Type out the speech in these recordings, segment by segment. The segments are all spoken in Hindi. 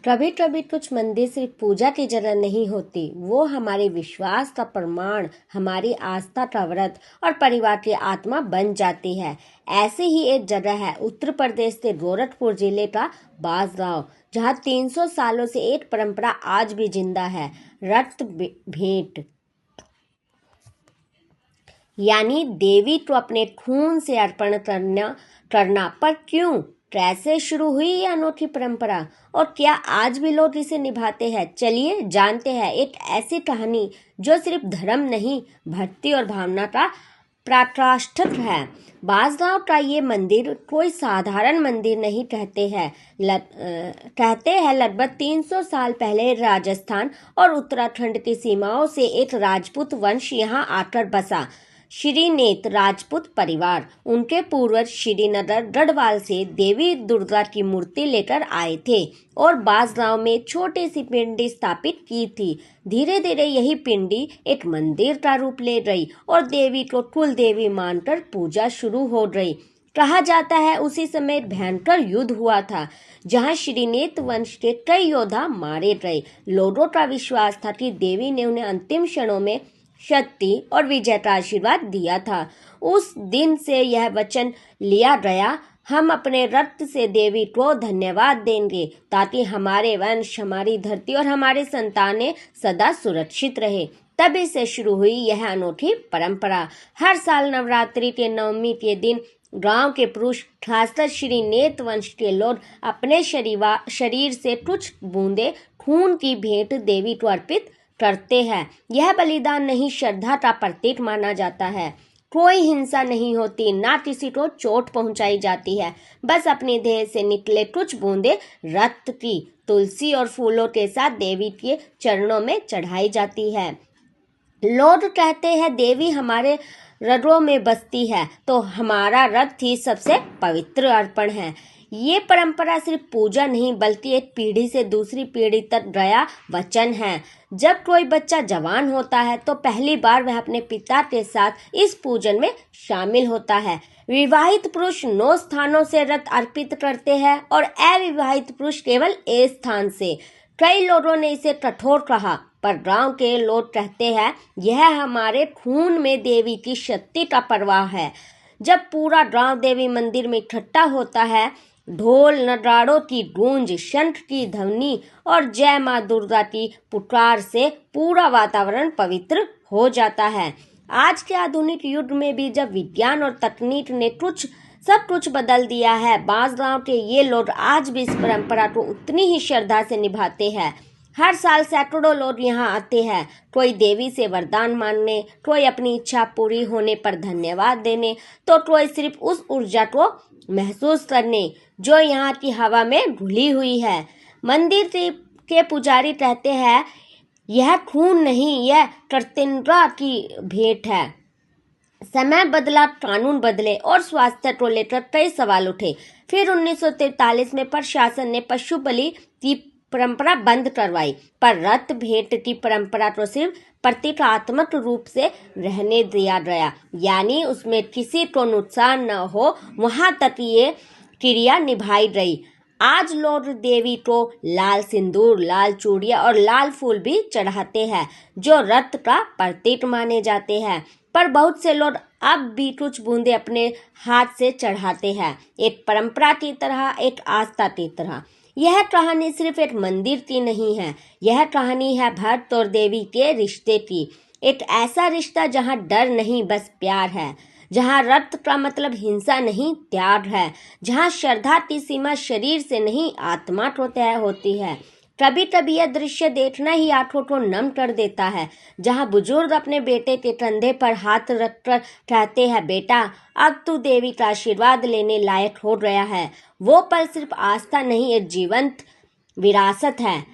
कभी कभी कुछ मंदिर सिर्फ पूजा की जगह नहीं होती, वो हमारे विश्वास का प्रमाण, हमारी आस्था का व्रत और परिवार की आत्मा बन जाती है। ऐसे ही एक जगह है उत्तर प्रदेश के गोरखपुर जिले का बांसगांव, जहाँ 300 सालों से एक परंपरा आज भी जिंदा है, रक्त भेंट। यानी देवी को अपने खून से अर्पण करना। पर क्यों, कैसे शुरू हुई ये अनोखी परंपरा और क्या आज भी लोग इसे निभाते हैं? चलिए जानते हैं एक ऐसी कहानी जो सिर्फ धर्म नहीं, भक्ति और भावना का पराकाष्ठा है। बांसगांव का ये मंदिर कोई साधारण मंदिर नहीं कहते हैं लगभग 300 साल पहले राजस्थान और उत्तराखंड की सीमाओं से एक राजपूत वंश यहाँ आकर बसा। श्रीनेत राजपूत परिवार, उनके पूर्वज श्रीनगर गढ़वाल से देवी दुर्गा की मूर्ति लेकर आए थे और बांसगांव में छोटी सी पिंडी स्थापित की थी। धीरे धीरे यही पिंडी एक मंदिर का रूप ले गई और देवी को कुल देवी मानकर पूजा शुरू हो गई। कहा जाता है उसी समय भयंकर युद्ध हुआ था, जहां श्रीनेत वंश के कई योद्धा मारे गए। लोगों का विश्वास था कि देवी ने उन्हें अंतिम क्षणों में शक्ति और विजय का आशीर्वाद दिया था। उस दिन से यह वचन लिया गया, हम अपने रक्त से देवी को धन्यवाद देंगे ताकि हमारे वंश, हमारी धरती और हमारे संतानें सदा सुरक्षित रहे। तभी से शुरू हुई यह अनोखी परंपरा। हर साल नवरात्रि के नवमी के दिन गांव के पुरुष, खासकर श्रीनेत वंश के लोग, अपने शरीर से कुछ बूंदे खून की भेंट देवी को अर्पित करते हैं। यह बलिदान नहीं, श्रद्धा का प्रतीक माना जाता है। कोई हिंसा नहीं होती, ना किसी को चोट पहुंचाई जाती है। बस अपनी देह से निकले कुछ बूंदे रक्त की तुलसी और फूलों के साथ देवी के चरणों में चढ़ाई जाती है। लोग कहते हैं देवी हमारे रगों में बसती है, तो हमारा रक्त ही सबसे पवित्र अर्पण है। ये परंपरा सिर्फ पूजा नहीं बल्कि एक पीढ़ी से दूसरी पीढ़ी तक गया वचन है। जब कोई बच्चा जवान होता है तो पहली बार वह अपने पिता के साथ इस पूजन में शामिल होता है। विवाहित पुरुष 9 स्थानों से रक्त अर्पित करते हैं और अविवाहित पुरुष केवल एक स्थान से। कई लोगों ने इसे कठोर कहा, पर गांव के लोग कहते हैं यह हमारे खून में देवी की शक्ति का प्रवाह है। जब पूरा गांव देवी मंदिर में इकट्ठा होता है, ढोल नगाड़ों की गूंज, शंख की ध्वनि और जय मां दुर्गा की पुकार से पूरा वातावरण पवित्र हो जाता है। आज के आधुनिक युग में भी जब विज्ञान और तकनीक ने सब कुछ बदल दिया है, बांसगांव के ये लोग आज भी इस परंपरा को उतनी ही श्रद्धा से निभाते हैं। हर साल सैकड़ों लोग यहाँ आते हैं, कोई देवी से वरदान मांगने, कोई अपनी इच्छा पूरी होने पर धन्यवाद देने, तो कोई सिर्फ उस ऊर्जा को महसूस करने जो यहाँ की हवा में घुली हुई है। मंदिर के पुजारी कहते हैं यह खून नहीं, यह कृतज्ञता की भेंट है। समय बदला, कानून बदले और स्वास्थ्य को लेकर कई सवाल उठे। फिर 1943 में प्रशासन ने पशु बलि की परंपरा बंद करवाई, पर रक्त भेंट की परंपरा को सिर्फ प्रतीकात्मक रूप से रहने दिया गया, यानी उसमें किसी को नुकसान न हो, वहां तक ये क्रिया निभाई गई। आज लोग देवी को लाल सिंदूर, लाल चूड़ियां और लाल फूल भी चढ़ाते हैं, जो रक्त का प्रतीक माने जाते हैं। पर बहुत से लोग अब भी कुछ बूंदे अपने हाथ से चढ़ाते हैं, एक परंपरा की तरह, एक आस्था की तरह। यह कहानी सिर्फ एक मंदिर की नहीं है, यह कहानी है भक्त और देवी के रिश्ते की। एक ऐसा रिश्ता जहाँ डर नहीं, बस प्यार है, जहाँ रक्त का मतलब हिंसा नहीं, त्याग है, जहाँ श्रद्धा की सीमा शरीर से नहीं, आत्मा को तय होती है। कभी कभी यह दृश्य देखना ही आंखों को नम कर देता है, जहाँ बुजुर्ग अपने बेटे के कंधे पर हाथ रखकर कहते हैं, बेटा अब तू देवी का आशीर्वाद लेने लायक हो गया है। वो पल सिर्फ आस्था नहीं, एक जीवंत विरासत है।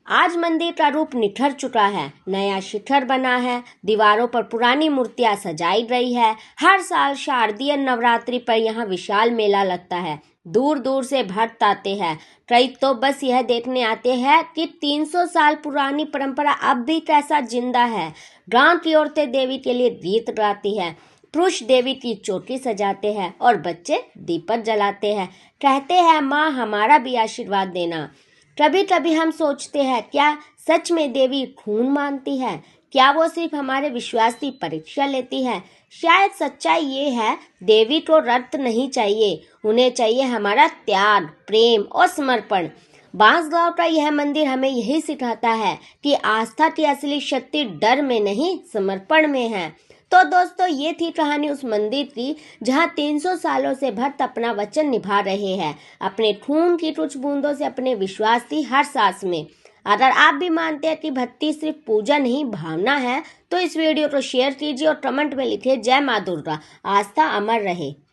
आज मंदिर का रूप निखर चुका है, नया शिखर बना है, दीवारों पर पुरानी मूर्तियां सजाई गई है। हर साल शारदीय नवरात्रि पर यहाँ विशाल मेला लगता है, दूर दूर से भक्त आते हैं। कई तो बस यह देखने आते हैं कि 300 साल पुरानी परंपरा अब भी कैसा जिंदा है। गांव की औरतें देवी के लिए गीत गाती हैं, पुरुष देवी की चौकी सजाते हैं और बच्चे दीपक जलाते हैं, कहते हैं माँ हमारा भी आशीर्वाद देना। कभी कभी हम सोचते हैं, क्या सच में देवी खून मांगती है? क्या वो सिर्फ हमारे विश्वास की परीक्षा लेती है? शायद सच्चाई ये है, देवी को रक्त नहीं चाहिए, उन्हें चाहिए हमारा त्याग, प्रेम और समर्पण। बांसगांव का यह मंदिर हमें यही सिखाता है कि आस्था की असली शक्ति डर में नहीं, समर्पण में है। तो दोस्तों, ये थी कहानी उस मंदिर की जहां 300 सालों से भक्त अपना वचन निभा रहे हैं, अपने खून की कुछ बूंदों से, अपने विश्वास की हर सांस में। अगर आप भी मानते हैं कि भक्ति सिर्फ पूजा नहीं, भावना है, तो इस वीडियो को शेयर कीजिए और कमेंट में लिखिए, जय मां दुर्गा, आस्था अमर रहे।